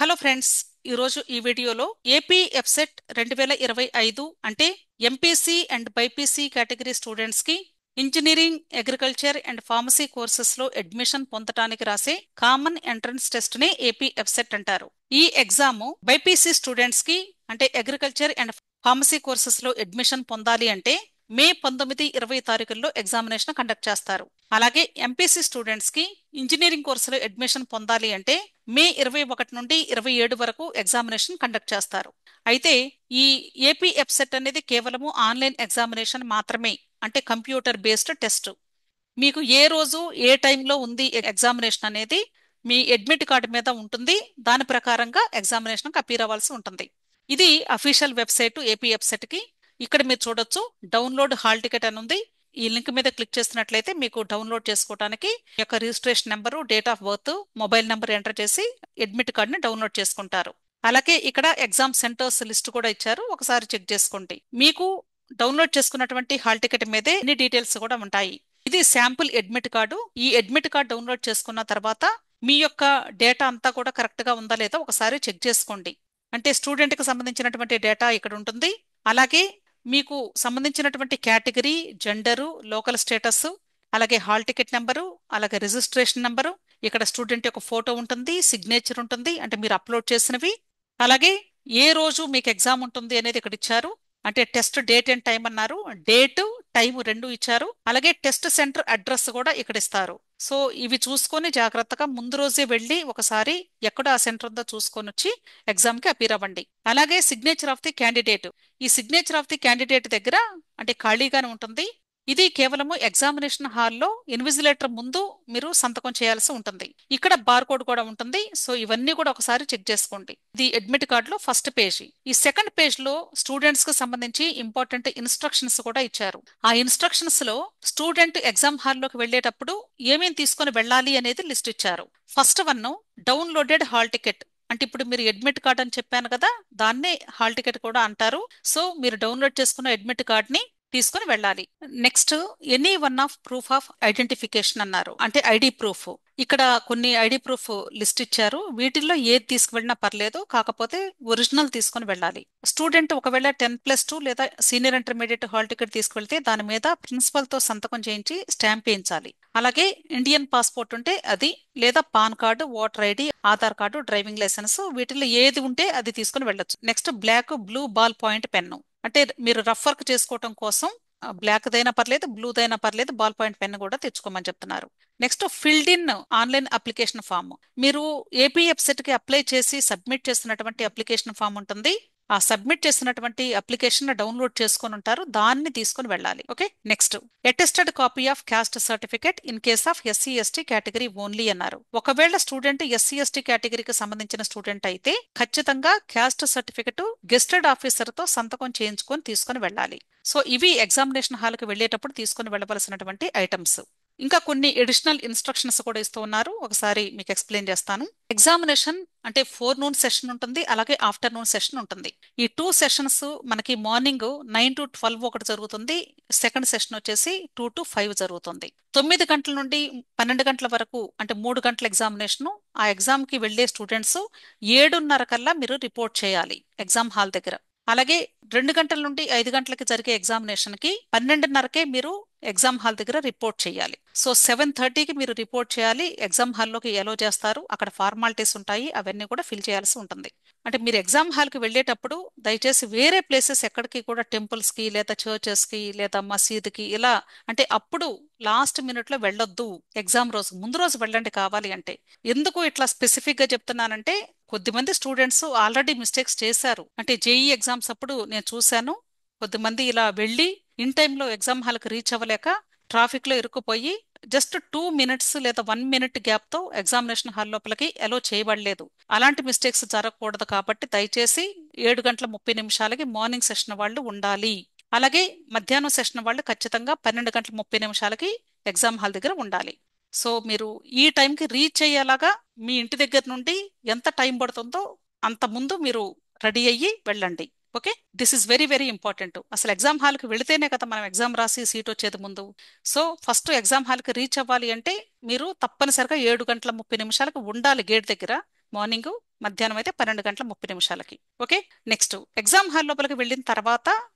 Hello friends, ఈరోజు ఈ వీడియోలో ఏపీ ఎఫ్సెట్ 2025 అంటే ఎంపీసీ అండ్ బైపీసీ కేటగిరీ స్టూడెంట్స్కి ఇంజనీరింగ్, అగ్రికల్చర్ అండ్ ఫార్మసీ కోర్సెస్లో అడ్మిషన్ పొందటానికి రాసే కామన్ ఎంట్రన్స్ టెస్ట్నే ఏపీ ఎఫ్సెట్ అంటారు. ఈ ఎగ్జామ్ బైపీసీ స్టూడెంట్స్కి అంటే అగ్రికల్చర్ అండ్ ఫార్మసీ కోర్సెస్లో అడ్మిషన్ పొందాలి అంటే మే 19, 20 తారీఖుల్లో ఎగ్జామినేషన్ కండక్ట్ చేస్తారు. అలాగే ఎంపీసీ స్టూడెంట్స్కి ఇంజనీరింగ్ కోర్సులో అడ్మిషన్ పొందాలి అంటే మే 21 నుండి 27 వరకు ఎగ్జామినేషన్ కండక్ట్ చేస్తారు. అయితే ఈ ఏపీ ఎఫ్సెట్ అనేది కేవలము ఆన్లైన్ ఎగ్జామినేషన్ మాత్రమే, అంటే కంప్యూటర్ బేస్డ్ టెస్ట్. మీకు ఏ రోజు ఏ టైంలో ఉంది ఎగ్జామినేషన్ అనేది మీ అడ్మిట్ కార్డు మీద ఉంటుంది. దాని ప్రకారంగా ఎగ్జామినేషన్కి అపీర్ అవ్వాల్సి ఉంటుంది. ఇది అఫీషియల్ వెబ్సైట్ ఏపీ ఎఫ్సెట్కి. ఇక్కడ మీరు చూడొచ్చు, డౌన్లోడ్ హాల్ టికెట్ అని ఉంది. ఈ లింక్ మీద క్లిక్ చేసినట్లయితే మీకు డౌన్లోడ్ చేసుకోవడానికి మీ యొక్క registration number, date of birth, mobile number enter చేసి అడ్మిట్ కార్డుని డౌన్లోడ్ చేసుకుంటారు. అలాగే ఇక్కడ ఎగ్జామ్ సెంటర్స్ లిస్ట్ కూడా ఇచ్చారు, ఒకసారి చెక్ చేసుకోండి. మీకు డౌన్లోడ్ చేసుకున్నటువంటి హాల్ టికెట్ మీదే అన్ని డీటెయిల్స్ కూడా ఉంటాయి. ఇది శాంపుల్ అడ్మిట్ కార్డు. ఈ అడ్మిట్ కార్డు డౌన్లోడ్ చేసుకున్న తర్వాత మీ యొక్క డేటా అంతా కూడా కరెక్ట్ గా ఉందా లేదా ఒకసారి చెక్ చేసుకోండి. అంటే స్టూడెంట్ కి సంబంధించినటువంటి డేటా ఇక్కడ ఉంటుంది. అలాగే మీకు సంబంధించినటువంటి కేటగిరీ, జెండరు, లోకల్ స్టేటస్, అలాగే హాల్ టికెట్ నెంబరు, అలాగే రిజిస్ట్రేషన్ నెంబరు, ఇక్కడ స్టూడెంట్ యొక్క ఫోటో ఉంటుంది, సిగ్నేచర్ ఉంటుంది, అంటే మీరు అప్లోడ్ చేసినవి. అలాగే ఏ రోజు మీకు ఎగ్జామ్ ఉంటుంది అనేది ఇక్కడ ఇచ్చారు. అంటే టెస్ట్ డేట్ అండ్ టైం అన్నారు, డేట్ టైం రెండు ఇచ్చారు. అలాగే టెస్ట్ సెంటర్ అడ్రస్ కూడా ఇక్కడ ఇస్తారు. సో ఇవి చూసుకొని జాగ్రత్తగా ముందు రోజే వెళ్ళి ఒకసారి ఎక్కడ ఆ సెంటర్ ఉందో చూసుకొని వచ్చి ఎగ్జామ్ కి అపీర్ అవ్వండి. అలాగే సిగ్నేచర్ ఆఫ్ ది క్యాండిడేట్, ఈ సిగ్నేచర్ ఆఫ్ ది క్యాండిడేట్ దగ్గర అంటే ఖాళీగానే ఉంటుంది. ఇది కేవలము ఎగ్జామినేషన్ హాల్లో ఇన్విజిలేటర్ ముందు మీరు సంతకం చేయాల్సి ఉంటుంది. ఇక్కడ బార్ కోడ్ కూడా ఉంటుంది. సో ఇవన్నీ కూడా ఒకసారి చెక్ చేసుకోండి. ఇది అడ్మిట్ కార్డ్ లో ఫస్ట్ పేజీ. ఈ సెకండ్ పేజ్ లో స్టూడెంట్స్ కి సంబంధించి ఇంపార్టెంట్ ఇన్స్ట్రక్షన్స్ కూడా ఇచ్చారు. ఆ ఇన్స్ట్రక్షన్స్ లో స్టూడెంట్ ఎగ్జామ్ హాల్లోకి వెళ్లేటప్పుడు ఏమేం తీసుకొని వెళ్ళాలి అనేది లిస్ట్ ఇచ్చారు. First one, downloaded hall ticket. అంటే ఇప్పుడు మీరు అడ్మిట్ కార్డ్ అని చెప్పాను కదా, దాన్నే హాల్ టికెట్ కూడా అంటారు. సో మీరు డౌన్లోడ్ చేసుకున్న అడ్మిట్ కార్డ్ ని తీసుకొని వెళ్ళాలి. Next, any one of proof of identification అన్నారు, అంటే ఐడి ప్రూఫ్. ఇక్కడ కొన్ని ఐడి ప్రూఫ్ లిస్ట్ ఇచ్చారు. వీటిల్లో ఏది తీసుకువెళ్ళినా పర్లేదు, కాకపోతే ఒరిజినల్ తీసుకొని వెళ్ళాలి. స్టూడెంట్ ఒకవేళ 10+2 లేదా సీనియర్ ఇంటర్మీడియట్ హాల్ టికెట్ తీసుకువెళ్తే దాని మీద ప్రిన్సిపల్ తో సంతకం చేయించి స్టాంప్ వేయించాలి. అలాగే ఇండియన్ పాస్పోర్ట్ ఉంటే అది, లేదా PAN card, voter ID, Aadhaar card, driving licence, వీటిల్లో ఏది ఉంటే అది తీసుకుని వెళ్ళొచ్చు. Next, black blue ball point pen, అంటే మీరు రఫ్ వర్క్ చేసుకోవటం కోసం బ్లాక్ దైనా పర్లేదు, బ్లూ దైనా పర్లేదు, బాల్ పాయింట్ పెన్ కూడా తెచ్చుకోమని చెప్తున్నారు. Next, filled in online application form. మీరు ఏపీ వెబ్సైట్ కి అప్లై చేసి సబ్మిట్ చేస్తున్నటువంటి అప్లికేషన్ ఫామ్ ఉంటుంది. ఆ సబ్మిట్ చేసినటువంటి అప్లికేషన్ డౌన్లోడ్ చేసుకొని ఉంటారు, దాన్ని తీసుకొని వెళ్ళాలి. Okay. Next, attested copy of caste certificate in case of SC ST category only అన్నారు. ఒకవేళ స్టూడెంట్ ఎస్సీ ఎస్టీ కేటగిరీకి సంబంధించిన స్టూడెంట్ అయితే ఖచ్చితంగా క్యాస్ట్ సర్టిఫికెట్ గెస్టెడ్ ఆఫీసర్ తో సంతకం చేయించుకొని తీసుకొని వెళ్ళాలి. సో ఇవి ఎగ్జామినేషన్ హాల్ కి వెళ్లేటప్పుడు తీసుకొని వెళ్ళవలసినటువంటి ఐటమ్స్. ఇంకా కొన్ని అడిషనల్ ఇన్స్ట్రక్షన్స్ కూడా ఇస్తూ ఉన్నారు, ఒకసారి మీకు ఎక్స్ప్లెయిన్ చేస్తాను. ఎగ్జామినేషన్ అంటే ఫోర్నూన్ సెషన్ ఉంటుంది, అలాగే ఆఫ్టర్నూన్ సెషన్ ఉంటుంది. ఈ 2 సెషన్స్ మనకి మార్నింగ్ 9 to 12 ఒకటి జరుగుతుంది. సెకండ్ సెషన్ వచ్చేసి 2 to 5 జరుగుతుంది. 9 గంటల నుండి 12 గంటల వరకు, అంటే 3 గంటల ఎగ్జామినేషన్. ఆ ఎగ్జామ్ కి వెళ్లే స్టూడెంట్స్ 7:30 కల్లా మీరు రిపోర్ట్ చేయాలి ఎగ్జామ్ హాల్ దగ్గర. అలాగే 2 గంటల నుండి 5 గంటలకి జరిగే ఎగ్జామినేషన్ కి 12:30కే మీరు ఎగ్జామ్ హాల్ దగ్గర రిపోర్ట్ చేయాలి. సో 7:30కి మీరు రిపోర్ట్ చేయాలి. ఎగ్జామ్ హాల్లోకి ఎలో చేస్తారు, అక్కడ ఫార్మాలిటీస్ ఉంటాయి, అవన్నీ కూడా ఫిల్ చేయాల్సి ఉంటుంది. అంటే మీరు ఎగ్జామ్ హాల్కి వెళ్ళేటప్పుడు దయచేసి వేరే ప్లేసెస్ ఎక్కడికి కూడా, టెంపుల్స్ కి లేదా చర్చెస్ కి లేదా మసీద్కి ఇలా, అంటే అప్పుడు లాస్ట్ మినిట్ లో వెళ్ళొద్దు. ఎగ్జామ్ రోజు ముందు రోజు వెళ్ళండి కావాలి అంటే. ఎందుకు ఇట్లా స్పెసిఫిక్ గా చెప్తున్నానంటే, కొద్దిమంది స్టూడెంట్స్ ఆల్రెడీ మిస్టేక్స్ చేశారు. అంటే జేఈ ఎగ్జామ్స్ అప్పుడు నేను చూశాను, కొద్దిమంది ఇలా వెళ్ళి ఇన్ టైంలో ఎగ్జామ్ హాల్కి రీచ్ అవ్వలేక ట్రాఫిక్ లో ఇరుక్కుపోయి జస్ట్ 2 minutes లేదా 1 minute గ్యాప్ తో ఎగ్జామినేషన్ హాల్ లోపలికి అలో చేయబడలేదు. అలాంటి మిస్టేక్స్ జరగకూడదు కాబట్టి దయచేసి 7:30 మార్నింగ్ సెషన్ వాళ్ళు ఉండాలి. అలాగే మధ్యాహ్నం సెషన్ వాళ్ళు ఖచ్చితంగా 12:30 ఎగ్జామ్ హాల్ దగ్గర ఉండాలి. సో మీరు ఈ టైంకి రీచ్ అయ్యేలాగా మీ ఇంటి దగ్గర నుండి ఎంత టైం పడుతుందో అంత ముందు మీరు రెడీ అయ్యి వెళ్ళండి. Okay. This is very very important. అసలు ఎగ్జామ్ హాల్కి వెళితేనే కదా మనం ఎగ్జామ్ రాసి సీట్ వచ్చేది ముందు. సో ఫస్ట్ ఎగ్జామ్ హాల్కి రీచ్ అవ్వాలి అంటే మీరు తప్పనిసరిగా 7:30 ఉండాలి గేట్ దగ్గర మార్నింగ్. మధ్యాహ్నం అయితే 12:30 ఓకే. నెక్స్ట్ ఎగ్జామ్ హాల్ లోపలికి వెళ్ళిన తర్వాత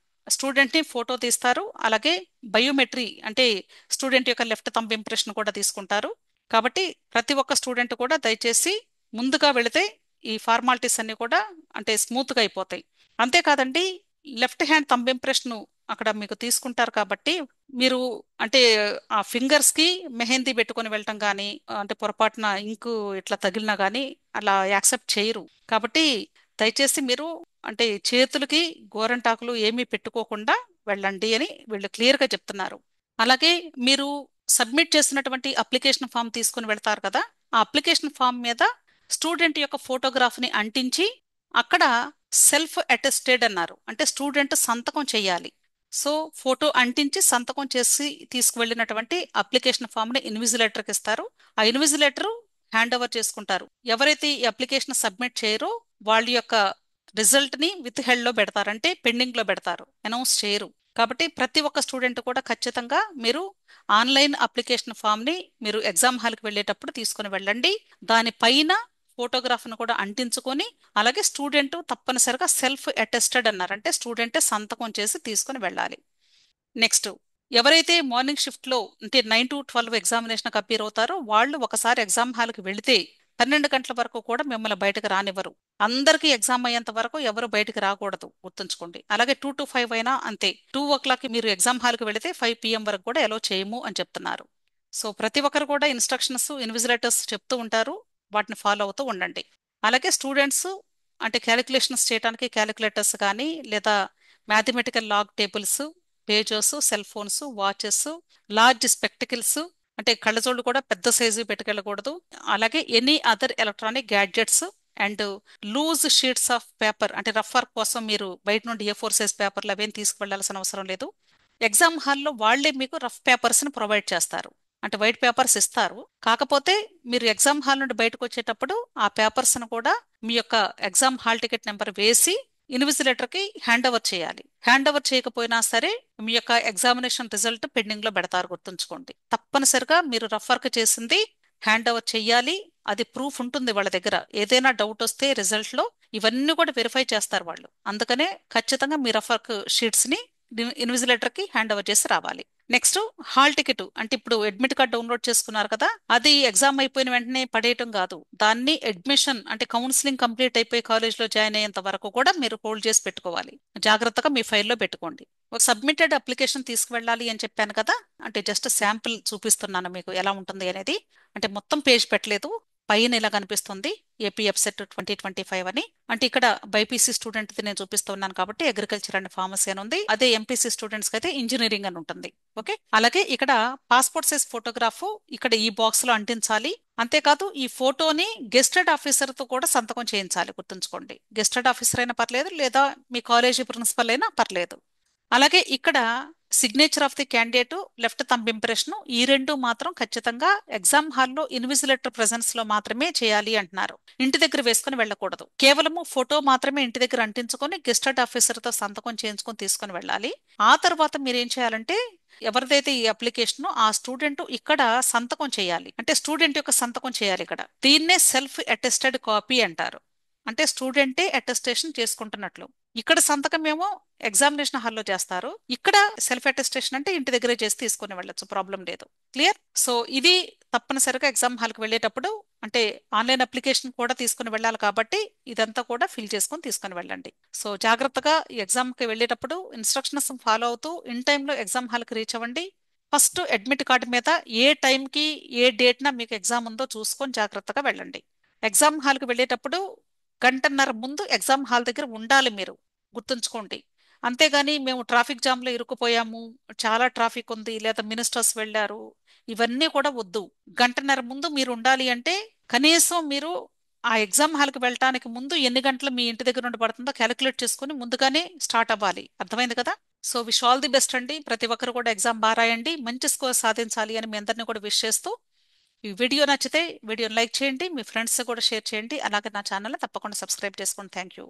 స్టూడెంట్ ని ఫోటో తీస్తారు. అలాగే బయోమెట్రీ అంటే స్టూడెంట్ యొక్క లెఫ్ట్ థంబ్ ఇంప్రెషన్ కూడా తీసుకుంటారు. కాబట్టి ప్రతి ఒక్క స్టూడెంట్ కూడా దయచేసి ముందుగా వెళితే ఈ ఫార్మాలిటీస్ అన్ని కూడా అంటే స్మూత్ గా అయిపోతాయి. అంతేకాదండి, లెఫ్ట్ హ్యాండ్ థంబ్ ఇంప్రెషన్ అక్కడ మీకు తీసుకుంటారు కాబట్టి మీరు అంటే ఆ ఫింగర్స్ కి మెహందీ పెట్టుకొని వెళ్ళటం కానీ అంటే పొరపాటున ఇంకు ఇట్లా తగిలినా కానీ అలా యాక్సెప్ట్ చేయరు. కాబట్టి దయచేసి మీరు అంటే చేతులకి గోరంటాకులు ఏమీ పెట్టుకోకుండా వెళ్ళండి అని వీళ్ళు క్లియర్ గా చెప్తున్నారు. అలాగే మీరు సబ్మిట్ చేసినటువంటి అప్లికేషన్ ఫామ్ తీసుకుని వెళ్తారు కదా, ఆ అప్లికేషన్ ఫామ్ మీద స్టూడెంట్ యొక్క ఫోటోగ్రాఫ్ ని అంటించి అక్కడ సెల్ఫ్ అటెస్టెడ్ అన్నారు, అంటే స్టూడెంట్ సంతకం చేయాలి. సో ఫోటో అంటించి సంతకం చేసి తీసుకువెళ్ళినటువంటి అప్లికేషన్ ఫామ్ ని ఇన్విజిలేటర్కి ఇస్తారు. ఆ ఇన్విజిలేటర్ హ్యాండ్ ఓవర్ చేసుకుంటారు. ఎవరైతే ఈ అప్లికేషన్ సబ్మిట్ చేయరో వాళ్ళ యొక్క రిజల్ట్ ని విత్ హెల్డ్ లో పెడతారు, అంటే పెండింగ్ లో పెడతారు, అనౌన్స్ చేయరు. కాబట్టి ప్రతి ఒక్క స్టూడెంట్ కూడా ఖచ్చితంగా మీరు ఆన్లైన్ అప్లికేషన్ ఫామ్ ని మీరు ఎగ్జామ్ హాల్కి వెళ్ళేటప్పుడు తీసుకుని వెళ్ళండి. దానిపైన ఫోటోగ్రాఫ్ను కూడా అంటించుకొని అలాగే స్టూడెంట్ తప్పనిసరిగా సెల్ఫ్ అటెస్టెడ్ అన్నారు, అంటే స్టూడెంటే సంతకం చేసి తీసుకుని వెళ్ళాలి. నెక్స్ట్ ఎవరైతే మార్నింగ్ షిఫ్ట్ లో అంటే 9 to 12 ఎగ్జామినేషన్ అపీర్ అవుతారో వాళ్ళు ఒకసారి ఎగ్జామ్ హాల్కి వెళితే 12 గంటల వరకు కూడా మిమ్మల్ని బయటకు రానివ్వరు. అందరికీ ఎగ్జామ్ అయ్యేంత వరకు ఎవరు బయటకు రాకూడదు, గుర్తుంచుకోండి. అలాగే 2 to 5 అయినా అంతే. 2 o'clock మీరు ఎగ్జామ్ హాల్కి వెళితే 5 PM వరకు కూడా ఎలో చేయము అని చెప్తున్నారు. సో ప్రతి ఒక్కరు కూడా ఇన్స్ట్రక్షన్స్ ఇన్విజిలేటర్స్ చెప్తూ ఉంటారు, వాటిని ఫాలో అవుతూ ఉండండి. అలాగే స్టూడెంట్స్ అంటే క్యాలిక్యులేషన్స్ చేయడానికి క్యాలిక్యులేటర్స్ కానీ లేదా mathematical log tables, pages, cell phones, watches, large spectacles అంటే కళ్ళజోళ్ళు కూడా పెద్ద సైజు పెట్టుకెళ్ళకూడదు. అలాగే any other electronic gadgets and loose sheets of paper అంటే రఫ్ వర్క్ కోసం మీరు బయట నుండి A4 సైజ్ పేపర్లు అవేం తీసుకువెళ్లాల్సిన అవసరం లేదు. ఎగ్జామ్ హాల్లో వాళ్లే మీకు రఫ్ పేపర్స్ ని ప్రొవైడ్ చేస్తారు, అంటే వైట్ పేపర్స్ ఇస్తారు. కాకపోతే మీరు ఎగ్జామ్ హాల్ నుండి బయటకు వచ్చేటప్పుడు ఆ పేపర్స్ ను కూడా మీ యొక్క ఎగ్జామ్ హాల్ టికెట్ నెంబర్ వేసి ఇన్విజిలేటర్ కి హ్యాండ్ ఓవర్ చేయాలి. హ్యాండ్ ఓవర్ చేయకపోయినా సరే మీ యొక్క ఎగ్జామినేషన్ రిజల్ట్ పెండింగ్ లో పెడతారు, గుర్తుంచుకోండి. తప్పనిసరిగా మీరు రఫ్ వర్క్ చేసింది హ్యాండ్ ఓవర్ చెయ్యాలి. అది ప్రూఫ్ ఉంటుంది వాళ్ళ దగ్గర. ఏదైనా డౌట్ వస్తే రిజల్ట్ లో ఇవన్నీ కూడా వెరిఫై చేస్తారు వాళ్ళు. అందుకనే ఖచ్చితంగా మీ రఫ్ వర్క్ షీట్స్ ని ఇన్విజిలేటర్ కి హ్యాండ్ ఓవర్ చేసి రావాలి. నెక్స్ట్ హాల్ టికెట్ అంటే ఇప్పుడు అడ్మిట్ కార్డ్ డౌన్లోడ్ చేసుకున్నారు కదా, అది ఎగ్జామ్ అయిపోయిన వెంటనే పడేయటం కాదు. దాన్ని అడ్మిషన్ అంటే కౌన్సిలింగ్ కంప్లీట్ అయిపోయి కాలేజ్ లో జాయిన్ అయ్యేంత వరకు కూడా మీరు హోల్డ్ చేసి పెట్టుకోవాలి. జాగ్రత్తగా మీ ఫైల్లో పెట్టుకోండి. ఒక సబ్మిటెడ్ అప్లికేషన్ తీసుకువెళ్ళాలి అని చెప్పాను కదా, అంటే జస్ట్ శాంపిల్ చూపిస్తున్నాను మీకు ఎలా ఉంటుంది అనేది. అంటే మొత్తం పేజ్ పెట్టలేదు, పైన ఇలా కనిపిస్తుంది ఏపీ ఎఫ్సెట్ 2025 అని. అంటే ఇక్కడ బైపీసీ స్టూడెంట్ నేను చూపిస్తున్నాను కాబట్టి అగ్రికల్చర్ అండ్ ఫార్మసీ అని ఉంది. అదే ఎంపీసీ స్టూడెంట్స్ కి అయితే ఇంజనీరింగ్ అని ఉంటుంది. ఓకే. అలాగే ఇక్కడ పాస్పోర్ట్ సైజ్ ఫోటోగ్రాఫ్ ఇక్కడ ఈ బాక్స్ లో అంటించాలి. అంతేకాదు ఈ ఫోటోని గెస్టెడ్ ఆఫీసర్ తో కూడా సంతకం చేయించాలి, గుర్తుంచుకోండి. గెస్టెడ్ ఆఫీసర్ అయినా పర్లేదు, లేదా మీ కాలేజీ ప్రిన్సిపల్ అయినా పర్లేదు. అలాగే ఇక్కడ signature of the candidate, left thumb impression, ఈ రెండు మాత్రం ఖచ్చితంగా ఎగ్జామ్ హాల్లో ఇన్విజిలేటర్ ప్రెసెన్స్ లో మాత్రమే చేయాలి అంటున్నారు. ఇంటి దగ్గర వేసుకుని వెళ్ళకూడదు. కేవలము ఫోటో మాత్రమే ఇంటి దగ్గర అంటించుకొని గెస్టెడ్ ఆఫీసర్ తో సంతకం చేయించుకొని తీసుకొని వెళ్ళాలి. ఆ తర్వాత మీరు ఏం చేయాలంటే ఎవరిదైతే ఈ అప్లికేషన్ ఆ స్టూడెంట్ ఇక్కడ సంతకం చేయాలి, అంటే స్టూడెంట్ యొక్క సంతకం చేయాలి. ఇక్కడ దీన్నే సెల్ఫ్ అటెస్టెడ్ కాపీ అంటారు, అంటే స్టూడెంటే అటెస్టేషన్ చేసుకుంటున్నట్లు. ఇక్కడ సంతకం ఏమో ఎగ్జామినేషన్ హాల్లో చేస్తారు, ఇక్కడ సెల్ఫ్ అటెస్టేషన్ అంటే ఇంటి దగ్గరే చేసి తీసుకుని వెళ్ళొచ్చు, ప్రాబ్లం లేదు. క్లియర్? సో ఇది తప్పనిసరిగా ఎగ్జామ్ హాల్కి వెళ్ళేటప్పుడు అంటే ఆన్లైన్ అప్లికేషన్ కూడా తీసుకుని వెళ్ళాలి కాబట్టి ఇదంతా కూడా ఫిల్ చేసుకొని తీసుకుని వెళ్ళండి. సో జాగ్రత్తగా ఈ ఎగ్జామ్కి వెళ్ళేటప్పుడు ఇన్స్ట్రక్షన్స్ ఫాలో అవుతూ ఇన్ టైంలో ఎగ్జామ్ హాల్కి రీచ్ అవ్వండి. ఫస్ట్ అడ్మిట్ కార్డు మీద ఏ టైంకి ఏ డేట్న మీకు ఎగ్జామ్ ఉందో చూసుకొని జాగ్రత్తగా వెళ్ళండి. ఎగ్జామ్ హాల్కి వెళ్ళేటప్పుడు గంటన్నర ముందు ఎగ్జామ్ హాల్ దగ్గర ఉండాలి మీరు, గుర్తుంచుకోండి. అంతేగాని మేము ట్రాఫిక్ జామ్ లో ఇరుక్కుపోయాము, చాలా ట్రాఫిక్ ఉంది, లేదా మినిస్టర్స్ వెళ్ళారు, ఇవన్నీ కూడా వద్దు. గంటన్నర ముందు మీరు ఉండాలి. అంటే కనీసం మీరు ఆ ఎగ్జామ్ హాల్కి వెళ్ళటానికి ముందు ఎన్ని గంటలు మీ ఇంటి దగ్గర నుండి పడుతుందో క్యాలిక్యులేట్ చేసుకుని ముందుగానే స్టార్ట్ అవ్వాలి. అర్థమైంది కదా? So wish all the best అండి. ప్రతి ఒక్కరు కూడా ఎగ్జామ్ బాగా రాయండి, మంచి స్కోర్ సాధించాలి అని మీ అందరినీ కూడా విష్ చేస్తూ, ఈ వీడియో నచ్చితే వీడియోని లైక్ చేయండి, మీ ఫ్రెండ్స్ కూడా షేర్ చేయండి. అలాగే నా ఛానల్ని తప్పకుండా సబ్స్క్రైబ్ చేసుకోండి. Thank you.